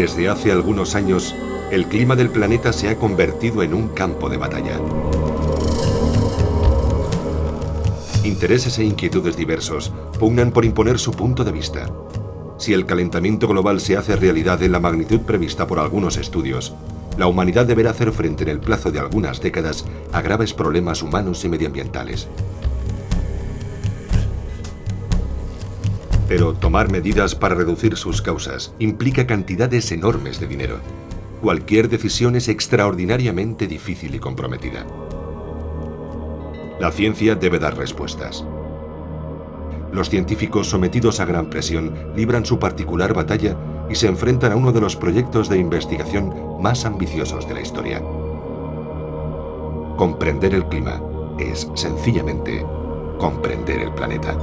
Desde hace algunos años, el clima del planeta se ha convertido en un campo de batalla. Intereses e inquietudes diversos pugnan por imponer su punto de vista. Si el calentamiento global se hace realidad en la magnitud prevista por algunos estudios, la humanidad deberá hacer frente en el plazo de algunas décadas a graves problemas humanos y medioambientales. Pero tomar medidas para reducir sus causas implica cantidades enormes de dinero. Cualquier decisión es extraordinariamente difícil y comprometida. La ciencia debe dar respuestas. Los científicos sometidos a gran presión libran su particular batalla y se enfrentan a uno de los proyectos de investigación más ambiciosos de la historia. Comprender el clima es sencillamente comprender el planeta.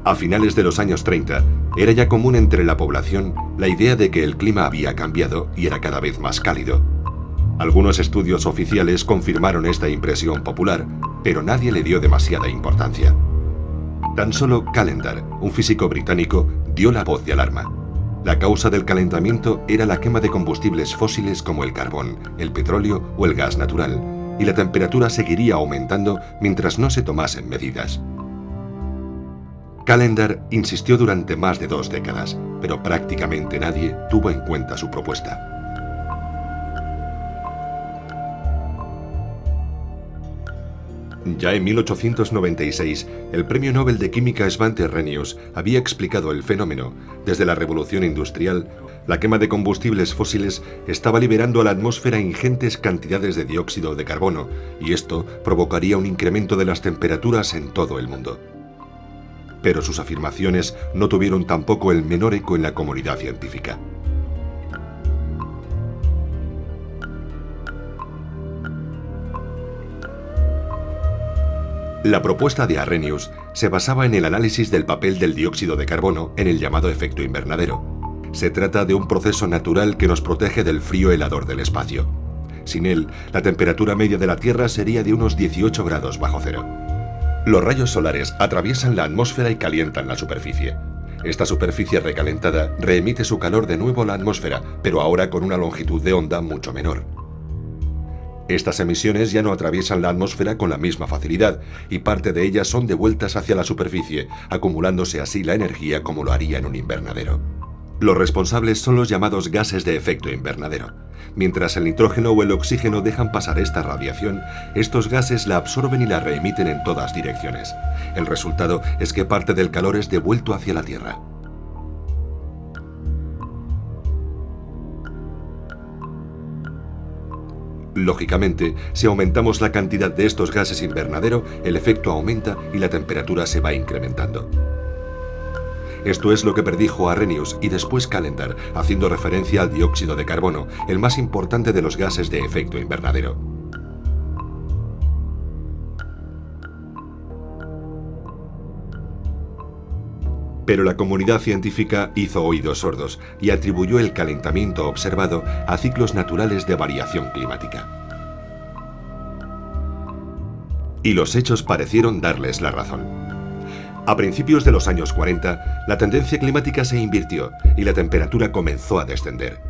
A finales de los años 30, era ya común entre la población la idea de que el clima había cambiado y era cada vez más cálido. Algunos estudios oficiales confirmaron esta impresión popular, pero nadie le dio demasiada importancia. Tan solo Callendar, un físico británico, dio la voz de alarma. La causa del calentamiento era la quema de combustibles fósiles como el carbón, el petróleo o el gas natural, y la temperatura seguiría aumentando mientras no se tomasen medidas. Callendar insistió durante más de 2 décadas, pero prácticamente nadie tuvo en cuenta su propuesta. Ya en 1896, el premio Nobel de Química Svante Arrhenius había explicado el fenómeno. Desde la revolución industrial, la quema de combustibles fósiles estaba liberando a la atmósfera ingentes cantidades de dióxido de carbono, y esto provocaría un incremento de las temperaturas en todo el mundo. Pero sus afirmaciones no tuvieron tampoco el menor eco en la comunidad científica. La propuesta de Arrhenius se basaba en el análisis del papel del dióxido de carbono en el llamado efecto invernadero. Se trata de un proceso natural que nos protege del frío helador del espacio. Sin él, la temperatura media de la Tierra sería de unos 18 grados bajo cero. Los rayos solares atraviesan la atmósfera y calientan la superficie. Esta superficie recalentada reemite su calor de nuevo a la atmósfera, pero ahora con una longitud de onda mucho menor. Estas emisiones ya no atraviesan la atmósfera con la misma facilidad, y parte de ellas son devueltas hacia la superficie, acumulándose así la energía como lo haría en un invernadero. Los responsables son los llamados gases de efecto invernadero. Mientras el nitrógeno o el oxígeno dejan pasar esta radiación, estos gases la absorben y la reemiten en todas direcciones. El resultado es que parte del calor es devuelto hacia la Tierra. Lógicamente, si aumentamos la cantidad de estos gases invernadero, el efecto aumenta y la temperatura se va incrementando. Esto es lo que predijo Arrhenius y después Callendar, haciendo referencia al dióxido de carbono, el más importante de los gases de efecto invernadero. Pero la comunidad científica hizo oídos sordos y atribuyó el calentamiento observado a ciclos naturales de variación climática. Y los hechos parecieron darles la razón. A principios de los años 40, la tendencia climática se invirtió y la temperatura comenzó a descender.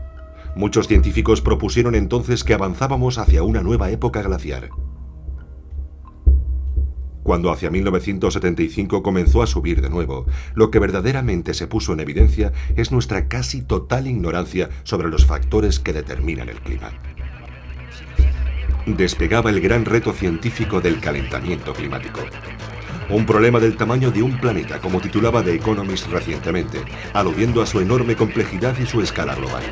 Muchos científicos propusieron entonces que avanzábamos hacia una nueva época glaciar. Cuando hacia 1975 comenzó a subir de nuevo, lo que verdaderamente se puso en evidencia es nuestra casi total ignorancia sobre los factores que determinan el clima. Despegaba el gran reto científico del calentamiento climático. Un problema del tamaño de un planeta, como titulaba The Economist recientemente, aludiendo a su enorme complejidad y su escala global.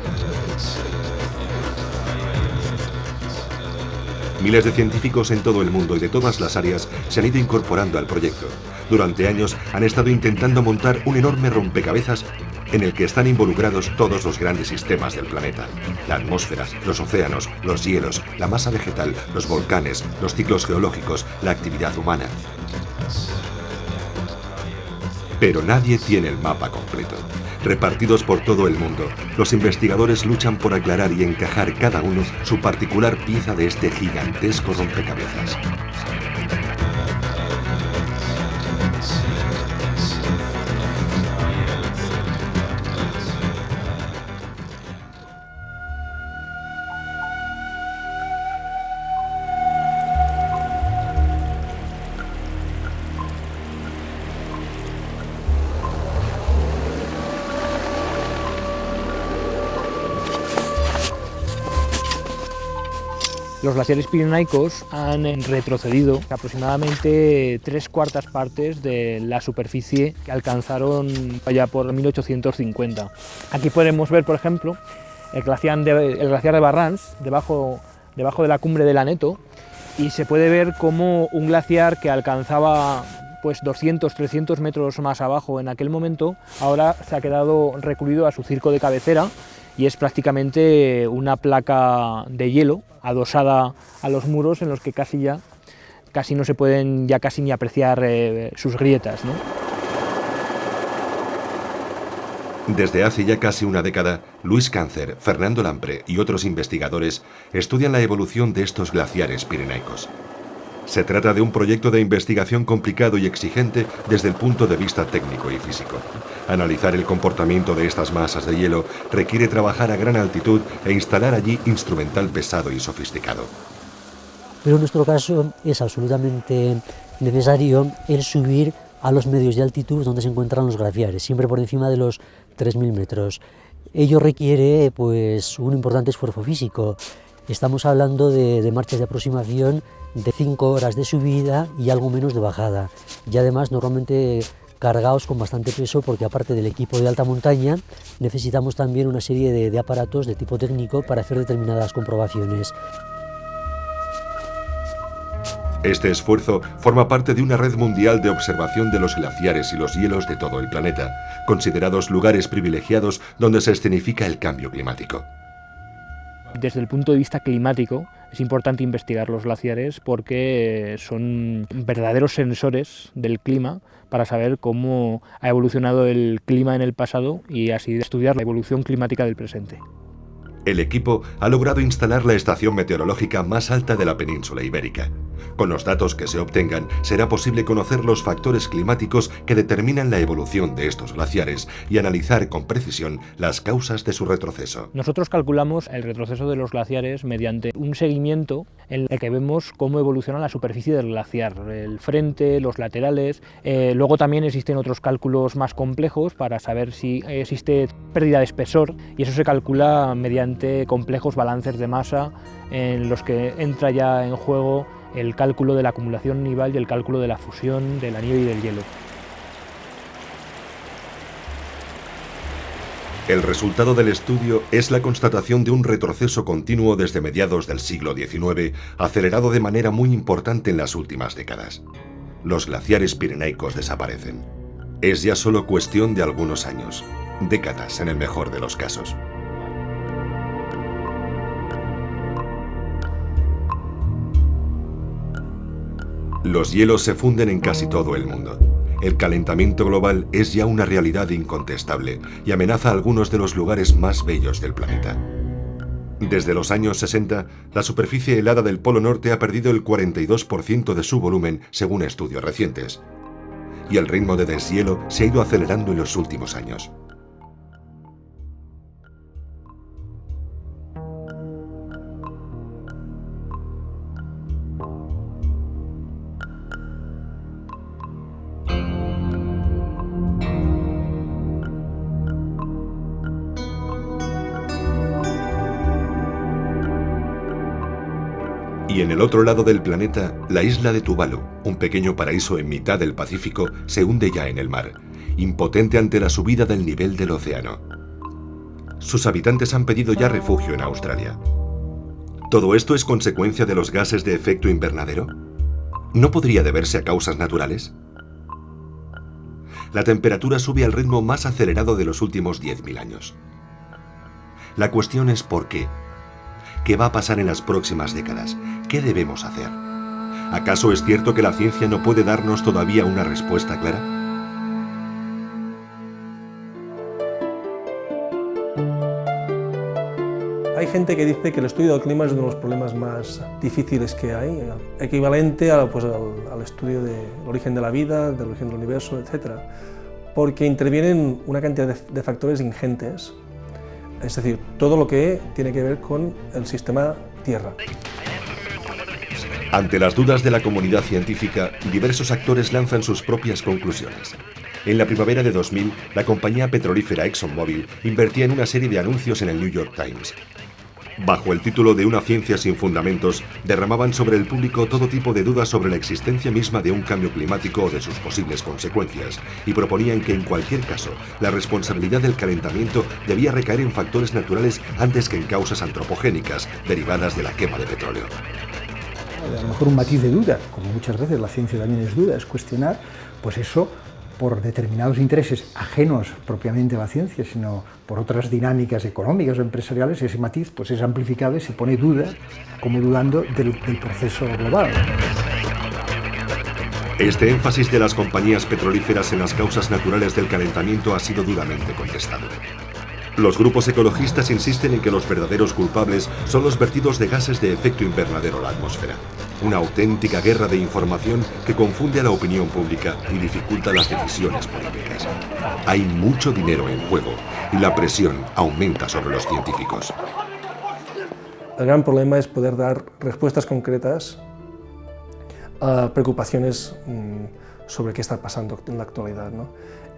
Miles de científicos en todo el mundo y de todas las áreas se han ido incorporando al proyecto. Durante años han estado intentando montar un enorme rompecabezas en el que están involucrados todos los grandes sistemas del planeta. La atmósfera, los océanos, los hielos, la masa vegetal, los volcanes, los ciclos geológicos, la actividad humana. Pero nadie tiene el mapa completo. Repartidos por todo el mundo, los investigadores luchan por aclarar y encajar cada uno su particular pieza de este gigantesco rompecabezas. Los glaciares pirenaicos han retrocedido aproximadamente 3/4 partes de la superficie que alcanzaron allá por 1850. Aquí podemos ver, por ejemplo, el glaciar de Barrans, debajo de la cumbre del Aneto, y se puede ver como un glaciar que alcanzaba pues 200-300 metros más abajo en aquel momento, ahora se ha quedado recluido a su circo de cabecera y es prácticamente una placa de hielo adosada a los muros en los que casi no se pueden casi ni apreciar sus grietas, ¿no? Desde hace ya casi una década, Luis Cáncer, Fernando Lampre y otros investigadores estudian la evolución de estos glaciares pirenaicos. Se trata de un proyecto de investigación complicado y exigente desde el punto de vista técnico y físico. Analizar el comportamiento de estas masas de hielo requiere trabajar a gran altitud e instalar allí instrumental pesado y sofisticado. Pero en nuestro caso es absolutamente necesario el subir a los medios de altitud donde se encuentran los glaciares, siempre por encima de los 3.000 metros. Ello requiere pues, un importante esfuerzo físico. Estamos hablando de marchas de aproximación de 5 horas de subida y algo menos de bajada. Y además normalmente cargados con bastante peso porque aparte del equipo de alta montaña necesitamos también una serie de aparatos de tipo técnico para hacer determinadas comprobaciones. Este esfuerzo forma parte de una red mundial de observación de los glaciares y los hielos de todo el planeta, considerados lugares privilegiados donde se escenifica el cambio climático. Desde el punto de vista climático es importante investigar los glaciares porque son verdaderos sensores del clima para saber cómo ha evolucionado el clima en el pasado y así estudiar la evolución climática del presente. El equipo ha logrado instalar la estación meteorológica más alta de la península ibérica. Con los datos que se obtengan, será posible conocer los factores climáticos que determinan la evolución de estos glaciares y analizar con precisión las causas de su retroceso. Nosotros calculamos el retroceso de los glaciares mediante un seguimiento en el que vemos cómo evoluciona la superficie del glaciar, el frente, los laterales. Luego también existen otros cálculos más complejos para saber si existe pérdida de espesor y eso se calcula mediante complejos balances de masa en los que entra ya en juego el cálculo de la acumulación nival y el cálculo de la fusión de la nieve y del hielo. El resultado del estudio es la constatación de un retroceso continuo desde mediados del siglo XIX, acelerado de manera muy importante en las últimas décadas. Los glaciares pirenaicos desaparecen. Es ya solo cuestión de algunos años, décadas en el mejor de los casos. Los hielos se funden en casi todo el mundo. El calentamiento global es ya una realidad incontestable y amenaza algunos de los lugares más bellos del planeta. Desde los años 60, la superficie helada del Polo Norte ha perdido el 42% de su volumen, según estudios recientes. Y el ritmo de deshielo se ha ido acelerando en los últimos años. Y en el otro lado del planeta, la isla de Tuvalu, un pequeño paraíso en mitad del Pacífico, se hunde ya en el mar, impotente ante la subida del nivel del océano. Sus habitantes han pedido ya refugio en Australia. ¿Todo esto es consecuencia de los gases de efecto invernadero? ¿No podría deberse a causas naturales? La temperatura sube al ritmo más acelerado de los últimos 10.000 años. La cuestión es ¿por qué? ¿Qué va a pasar en las próximas décadas? ¿Qué debemos hacer? ¿Acaso es cierto que la ciencia no puede darnos todavía una respuesta clara? Hay gente que dice que el estudio del clima es uno de los problemas más difíciles que hay, equivalente al estudio del origen de la vida, del origen del universo, etc. Porque intervienen una cantidad de factores ingentes, es decir, todo lo que tiene que ver con el sistema Tierra. Ante las dudas de la comunidad científica, diversos actores lanzan sus propias conclusiones. En la primavera de 2000, la compañía petrolífera ExxonMobil invertía en una serie de anuncios en el New York Times. Bajo el título de Una ciencia sin fundamentos, derramaban sobre el público todo tipo de dudas sobre la existencia misma de un cambio climático o de sus posibles consecuencias, y proponían que en cualquier caso, la responsabilidad del calentamiento debía recaer en factores naturales antes que en causas antropogénicas derivadas de la quema de petróleo. A lo mejor un matiz de duda, como muchas veces la ciencia también es duda, es cuestionar, pues eso por determinados intereses ajenos propiamente a la ciencia, sino por otras dinámicas económicas o empresariales, ese matiz pues es amplificable, se pone duda, como dudando del proceso global. Este énfasis de las compañías petrolíferas en las causas naturales del calentamiento ha sido duramente contestado. Los grupos ecologistas insisten en que los verdaderos culpables son los vertidos de gases de efecto invernadero a la atmósfera. Una auténtica guerra de información que confunde a la opinión pública y dificulta las decisiones políticas. Hay mucho dinero en juego y la presión aumenta sobre los científicos. El gran problema es poder dar respuestas concretas a preocupaciones sobre qué está pasando en la actualidad, ¿no?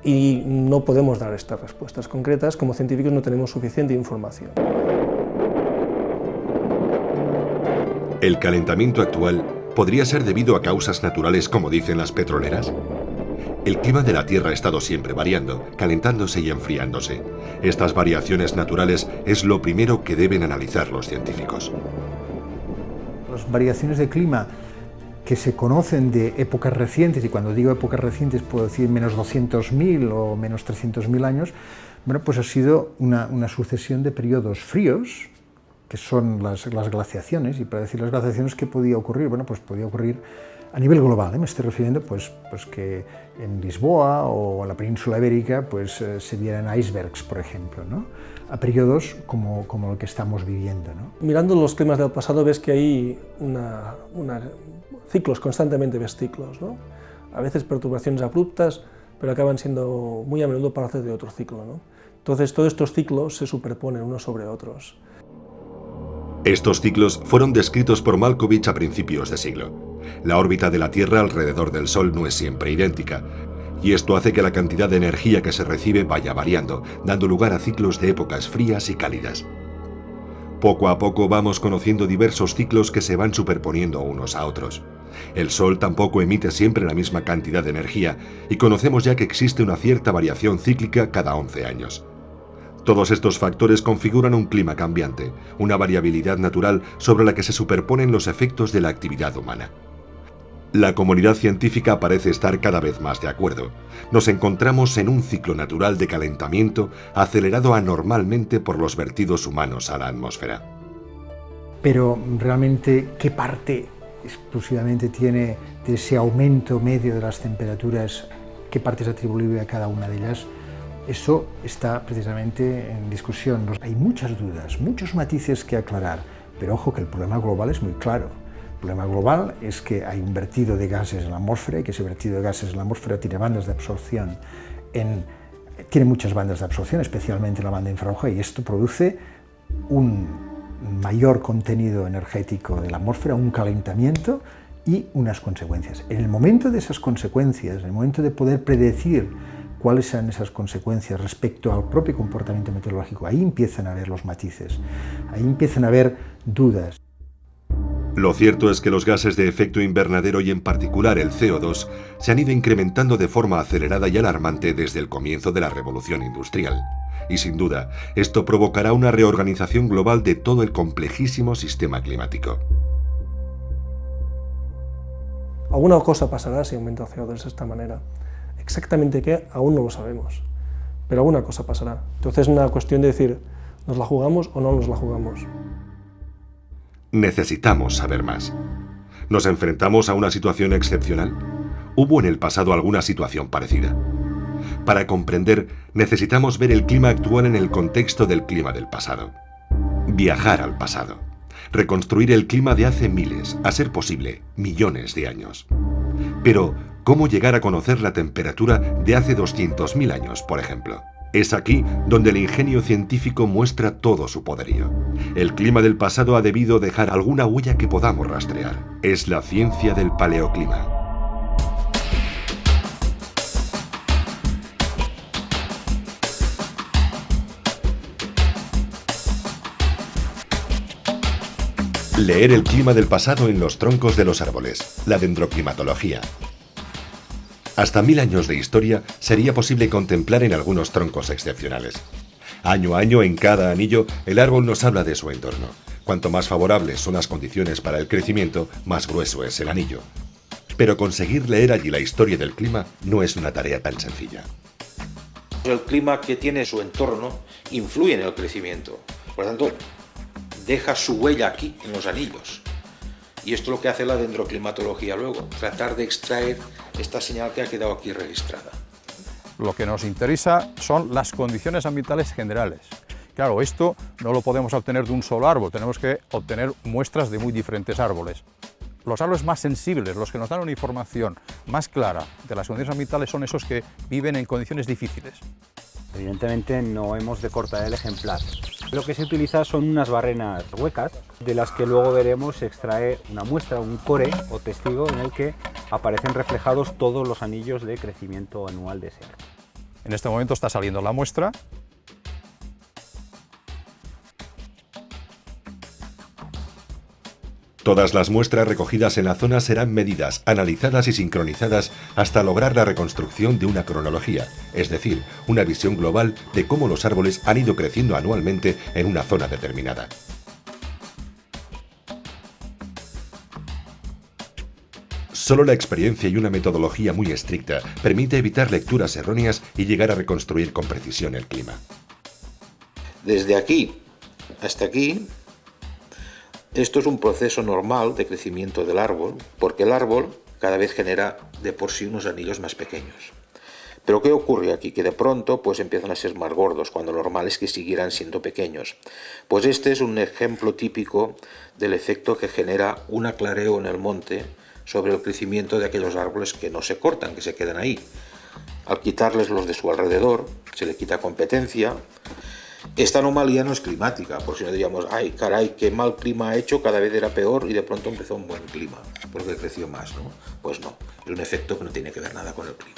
Y no podemos dar estas respuestas concretas, como científicos no tenemos suficiente información. ¿El calentamiento actual podría ser debido a causas naturales como dicen las petroleras? El clima de la Tierra ha estado siempre variando, calentándose y enfriándose. Estas variaciones naturales es lo primero que deben analizar los científicos. Las variaciones de clima que se conocen de épocas recientes, y cuando digo épocas recientes puedo decir menos 200.000 o menos 300.000 años, bueno, pues ha sido una sucesión de periodos fríos, que son las glaciaciones, y para decir las glaciaciones, ¿qué podía ocurrir? Bueno, pues podía ocurrir a nivel global, ¿eh? Me estoy refiriendo pues que en Lisboa o en la península ibérica pues, se dieran icebergs, por ejemplo, ¿no? A periodos como el que estamos viviendo, ¿no? Mirando los climas del pasado ves que hay ciclos, constantemente ves ciclos, ¿no? A veces perturbaciones abruptas, pero acaban siendo muy a menudo parte de otro ciclo, ¿no? Entonces todos estos ciclos se superponen unos sobre otros. Estos ciclos fueron descritos por Malkovich a principios de siglo. La órbita de la Tierra alrededor del Sol no es siempre idéntica, y esto hace que la cantidad de energía que se recibe vaya variando, dando lugar a ciclos de épocas frías y cálidas. Poco a poco vamos conociendo diversos ciclos que se van superponiendo unos a otros. El Sol tampoco emite siempre la misma cantidad de energía, y conocemos ya que existe una cierta variación cíclica cada 11 años. Todos estos factores configuran un clima cambiante, una variabilidad natural sobre la que se superponen los efectos de la actividad humana. La comunidad científica parece estar cada vez más de acuerdo. Nos encontramos en un ciclo natural de calentamiento acelerado anormalmente por los vertidos humanos a la atmósfera. Pero realmente, ¿qué parte exclusivamente tiene de ese aumento medio de las temperaturas? ¿Qué parte es atribuible a cada una de ellas? Eso está precisamente en discusión. Hay muchas dudas, muchos matices que aclarar, pero ojo que el problema global es muy claro. El problema global es que hay un vertido de gases en la atmósfera y que ese vertido de gases en la atmósfera tiene bandas de absorción, tiene muchas bandas de absorción, especialmente en la banda infrarroja, y esto produce un mayor contenido energético de la atmósfera, un calentamiento y unas consecuencias. En el momento de esas consecuencias, en el momento de poder predecir cuáles son esas consecuencias respecto al propio comportamiento meteorológico, ahí empiezan a haber los matices, ahí empiezan a haber dudas. Lo cierto es que los gases de efecto invernadero y en particular el CO2 se han ido incrementando de forma acelerada y alarmante desde el comienzo de la revolución industrial. Y sin duda, esto provocará una reorganización global de todo el complejísimo sistema climático. Alguna cosa pasará si aumenta el CO2 de esta manera. Exactamente qué, aún no lo sabemos, pero alguna cosa pasará. Entonces es una cuestión de decir, ¿nos la jugamos o no nos la jugamos? Necesitamos saber más. ¿Nos enfrentamos a una situación excepcional? ¿Hubo en el pasado alguna situación parecida? Para comprender, necesitamos ver el clima actual en el contexto del clima del pasado. Viajar al pasado. Reconstruir el clima de hace miles, a ser posible, millones de años. Pero, ¿cómo llegar a conocer la temperatura de hace 200.000 años, por ejemplo? Es aquí donde el ingenio científico muestra todo su poderío. El clima del pasado ha debido dejar alguna huella que podamos rastrear. Es la ciencia del paleoclima. Leer el clima del pasado en los troncos de los árboles, la dendroclimatología. Hasta 1000 años de historia sería posible contemplar en algunos troncos excepcionales. Año a año, en cada anillo, el árbol nos habla de su entorno. Cuanto más favorables son las condiciones para el crecimiento, más grueso es el anillo. Pero conseguir leer allí la historia del clima no es una tarea tan sencilla. El clima que tiene su entorno influye en el crecimiento. Por lo tanto, deja su huella aquí, en los anillos. Y esto es lo que hace la dendroclimatología luego, tratar de extraer esta señal que ha quedado aquí registrada. Lo que nos interesa son las condiciones ambientales generales. Claro, esto no lo podemos obtener de un solo árbol, tenemos que obtener muestras de muy diferentes árboles. Los árboles más sensibles, los que nos dan una información más clara de las condiciones ambientales, son esos que viven en condiciones difíciles. Evidentemente no hemos de cortar el ejemplar. Lo que se utiliza son unas barrenas huecas, de las que luego veremos se extrae una muestra, un core o testigo en el que aparecen reflejados todos los anillos de crecimiento anual de ese árbol. En este momento está saliendo la muestra. Todas las muestras recogidas en la zona serán medidas, analizadas y sincronizadas hasta lograr la reconstrucción de una cronología, es decir, una visión global de cómo los árboles han ido creciendo anualmente en una zona determinada. Solo la experiencia y una metodología muy estricta permite evitar lecturas erróneas y llegar a reconstruir con precisión el clima. Desde aquí hasta aquí, esto es un proceso normal de crecimiento del árbol, porque el árbol cada vez genera de por sí unos anillos más pequeños. Pero ¿qué ocurre aquí? Que de pronto pues empiezan a ser más gordos, cuando lo normal es que siguieran siendo pequeños. Pues este es un ejemplo típico del efecto que genera un aclareo en el monte sobre el crecimiento de aquellos árboles que no se cortan, que se quedan ahí. Al quitarles los de su alrededor, se le quita competencia. Esta anomalía no es climática, por si no diríamos, ay, caray, qué mal clima ha hecho, cada vez era peor y de pronto empezó un buen clima, porque creció más, ¿no? Pues no, es un efecto que no tiene que ver nada con el clima.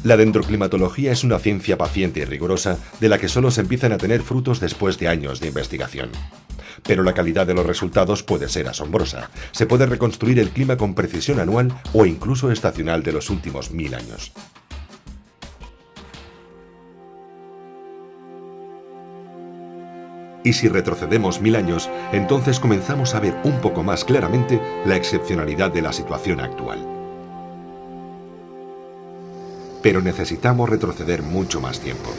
La dendroclimatología es una ciencia paciente y rigurosa de la que solo se empiezan a tener frutos después de años de investigación. Pero la calidad de los resultados puede ser asombrosa. Se puede reconstruir el clima con precisión anual o incluso estacional de los últimos 1000 años. Y si retrocedemos 1000 años, entonces comenzamos a ver un poco más claramente la excepcionalidad de la situación actual. Pero necesitamos retroceder mucho más tiempo.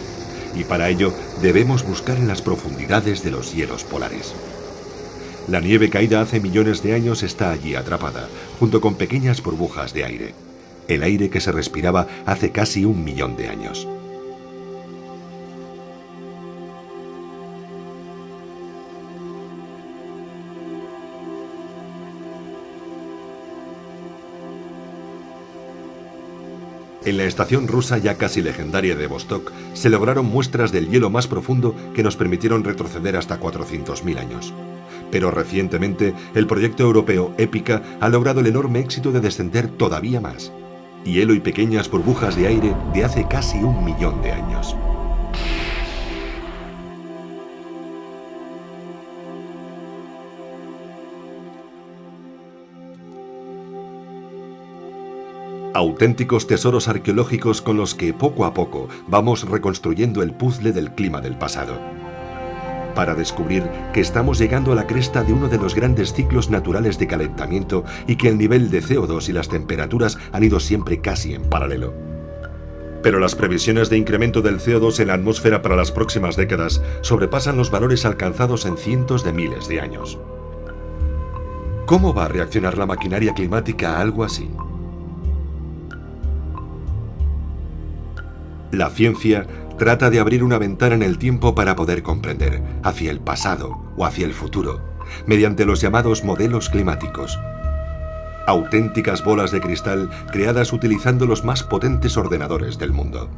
Y para ello debemos buscar en las profundidades de los hielos polares. La nieve caída hace millones de años está allí atrapada, junto con pequeñas burbujas de aire. El aire que se respiraba hace casi 1 millón de años. En la estación rusa ya casi legendaria de Vostok se lograron muestras del hielo más profundo que nos permitieron retroceder hasta 400.000 años. Pero recientemente el proyecto europeo EPICA ha logrado el enorme éxito de descender todavía más. Hielo y pequeñas burbujas de aire de hace casi 1 millón de años. Auténticos tesoros arqueológicos con los que poco a poco vamos reconstruyendo el puzzle del clima del pasado, para descubrir que estamos llegando a la cresta de uno de los grandes ciclos naturales de calentamiento y que el nivel de CO2 y las temperaturas han ido siempre casi en paralelo. Pero las previsiones de incremento del CO2 en la atmósfera para las próximas décadas sobrepasan los valores alcanzados en cientos de miles de años. ¿Cómo va a reaccionar la maquinaria climática a algo así? La ciencia trata de abrir una ventana en el tiempo para poder comprender hacia el pasado o hacia el futuro, mediante los llamados modelos climáticos. Auténticas bolas de cristal creadas utilizando los más potentes ordenadores del mundo.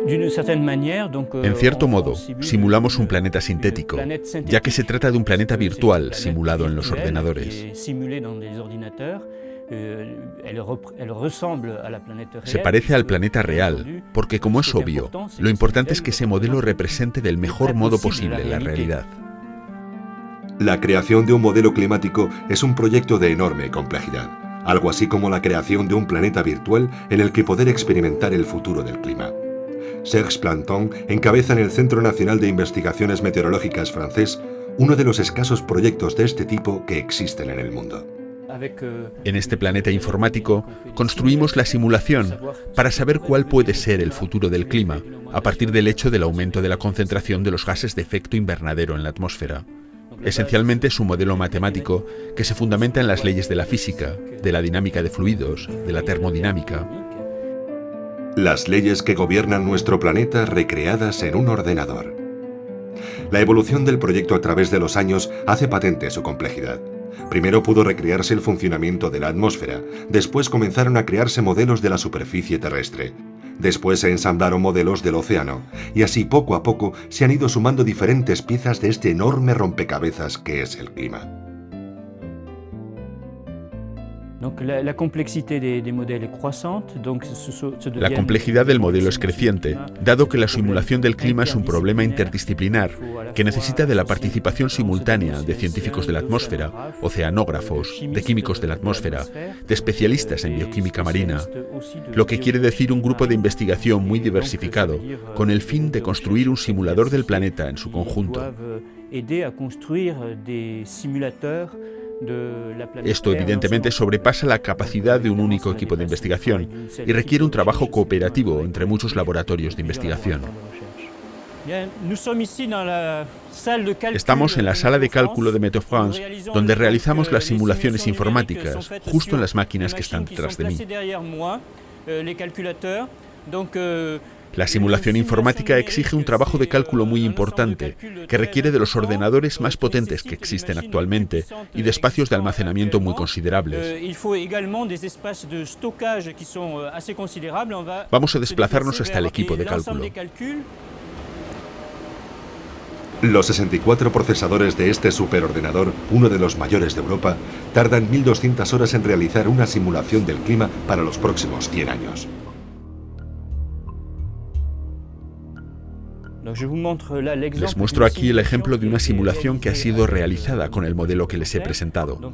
En cierto modo, simulamos un planeta sintético, ya que se trata de un planeta virtual simulado en los ordenadores. Se parece al planeta real, porque como es obvio, lo importante es que ese modelo represente del mejor modo posible la realidad. La creación de un modelo climático es un proyecto de enorme complejidad, algo así como la creación de un planeta virtual en el que poder experimentar el futuro del clima. Serge Planton encabeza en el Centro Nacional de Investigaciones Meteorológicas francés uno de los escasos proyectos de este tipo que existen en el mundo. En este planeta informático construimos la simulación para saber cuál puede ser el futuro del clima a partir del hecho del aumento de la concentración de los gases de efecto invernadero en la atmósfera. Esencialmente es un modelo matemático que se fundamenta en las leyes de la física, de la dinámica de fluidos, de la termodinámica. Las leyes que gobiernan nuestro planeta recreadas en un ordenador. La evolución del proyecto a través de los años hace patente su complejidad. Primero pudo recrearse el funcionamiento de la atmósfera, después comenzaron a crearse modelos de la superficie terrestre, después se ensamblaron modelos del océano, y así poco a poco se han ido sumando diferentes piezas de este enorme rompecabezas que es el clima. La complejidad del modelo es creciente, dado que la simulación del clima es un problema interdisciplinar que necesita de la participación simultánea de científicos de la atmósfera, oceanógrafos, de químicos de la atmósfera, de especialistas en bioquímica marina, lo que quiere decir un grupo de investigación muy diversificado, con el fin de construir un simulador del planeta en su conjunto. Esto evidentemente sobrepasa la capacidad de un único equipo de investigación y requiere un trabajo cooperativo entre muchos laboratorios de investigación. Estamos en la sala de cálculo de Météo France, donde realizamos las simulaciones informáticas, justo en las máquinas que están detrás de mí. La simulación informática exige un trabajo de cálculo muy importante, que requiere de los ordenadores más potentes que existen actualmente y de espacios de almacenamiento muy considerables. Vamos a desplazarnos hasta el equipo de cálculo. Los 64 procesadores de este superordenador, uno de los mayores de Europa, tardan 1200 horas en realizar una simulación del clima para los próximos 100 años. Les muestro aquí el ejemplo de una simulación que ha sido realizada con el modelo que les he presentado.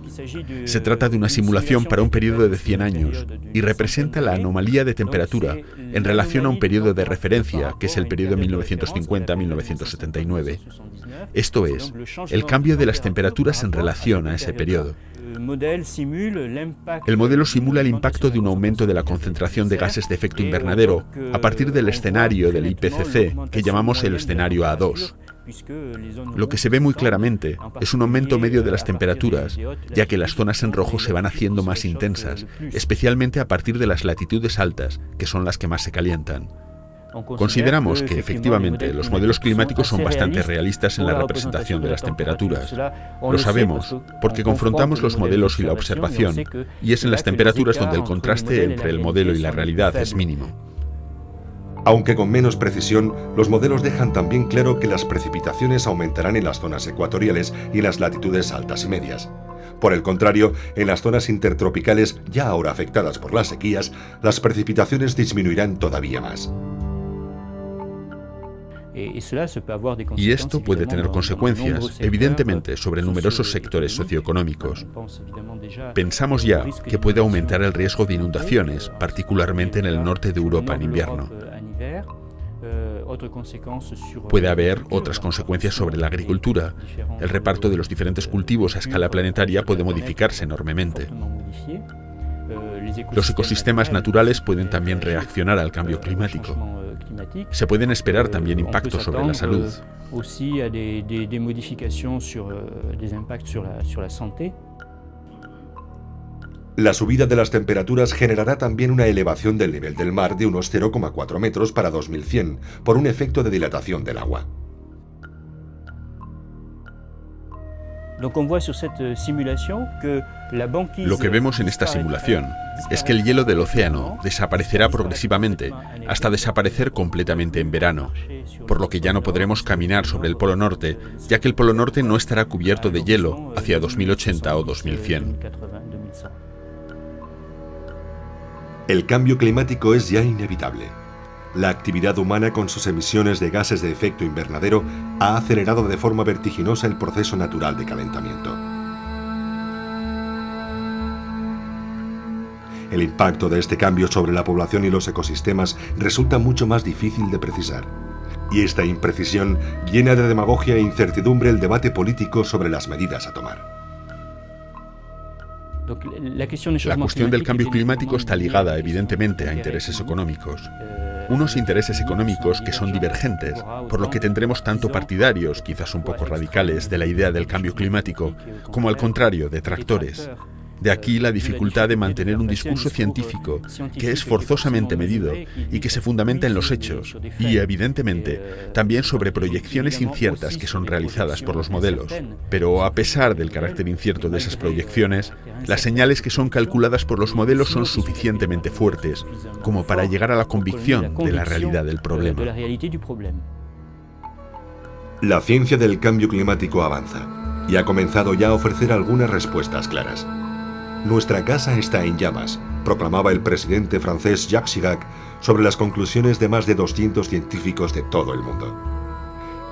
Se trata de una simulación para un periodo de 100 años y representa la anomalía de temperatura en relación a un periodo de referencia, que es el periodo 1950-1979. Esto es, el cambio de las temperaturas en relación a ese periodo. El modelo simula el impacto de un aumento de la concentración de gases de efecto invernadero a partir del escenario del IPCC, que llamamos el escenario A2. Lo que se ve muy claramente es un aumento medio de las temperaturas, ya que las zonas en rojo se van haciendo más intensas, especialmente a partir de las latitudes altas, que son las que más se calientan. Consideramos que, efectivamente, los modelos climáticos son bastante realistas en la representación de las temperaturas. Lo sabemos porque confrontamos los modelos y la observación, y es en las temperaturas donde el contraste entre el modelo y la realidad es mínimo. Aunque con menos precisión, los modelos dejan también claro que las precipitaciones aumentarán en las zonas ecuatoriales y en las latitudes altas y medias. Por el contrario, en las zonas intertropicales, ya ahora afectadas por las sequías, las precipitaciones disminuirán todavía más. Y esto puede tener consecuencias, evidentemente, sobre numerosos sectores socioeconómicos. Pensamos ya que puede aumentar el riesgo de inundaciones, particularmente en el norte de Europa en invierno. Puede haber otras consecuencias sobre la agricultura. El reparto de los diferentes cultivos a escala planetaria puede modificarse enormemente. Los ecosistemas naturales pueden también reaccionar al cambio climático. Se pueden esperar también impactos sobre la salud. La subida de las temperaturas generará también una elevación del nivel del mar de unos 0,4 metros para 2100 por un efecto de dilatación del agua. Lo que vemos en esta simulación es que el hielo del océano desaparecerá progresivamente hasta desaparecer completamente en verano, por lo que ya no podremos caminar sobre el Polo Norte, ya que el Polo Norte no estará cubierto de hielo hacia 2080 o 2100. El cambio climático es ya inevitable. La actividad humana con sus emisiones de gases de efecto invernadero ha acelerado de forma vertiginosa el proceso natural de calentamiento. El impacto de este cambio sobre la población y los ecosistemas resulta mucho más difícil de precisar. Y esta imprecisión llena de demagogia e incertidumbre el debate político sobre las medidas a tomar. La cuestión del cambio climático está ligada, evidentemente, a intereses económicos. Unos intereses económicos que son divergentes, por lo que tendremos tanto partidarios, quizás un poco radicales, de la idea del cambio climático, como al contrario, detractores. De aquí la dificultad de mantener un discurso científico que es forzosamente medido y que se fundamenta en los hechos y, evidentemente, también sobre proyecciones inciertas que son realizadas por los modelos. Pero a pesar del carácter incierto de esas proyecciones, las señales que son calculadas por los modelos son suficientemente fuertes como para llegar a la convicción de la realidad del problema. La ciencia del cambio climático avanza y ha comenzado ya a ofrecer algunas respuestas claras. Nuestra casa está en llamas, proclamaba el presidente francés Jacques Chirac sobre las conclusiones de más de 200 científicos de todo el mundo.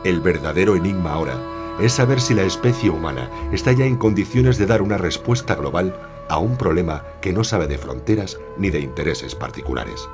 El verdadero enigma ahora es saber si la especie humana está ya en condiciones de dar una respuesta global a un problema que no sabe de fronteras ni de intereses particulares.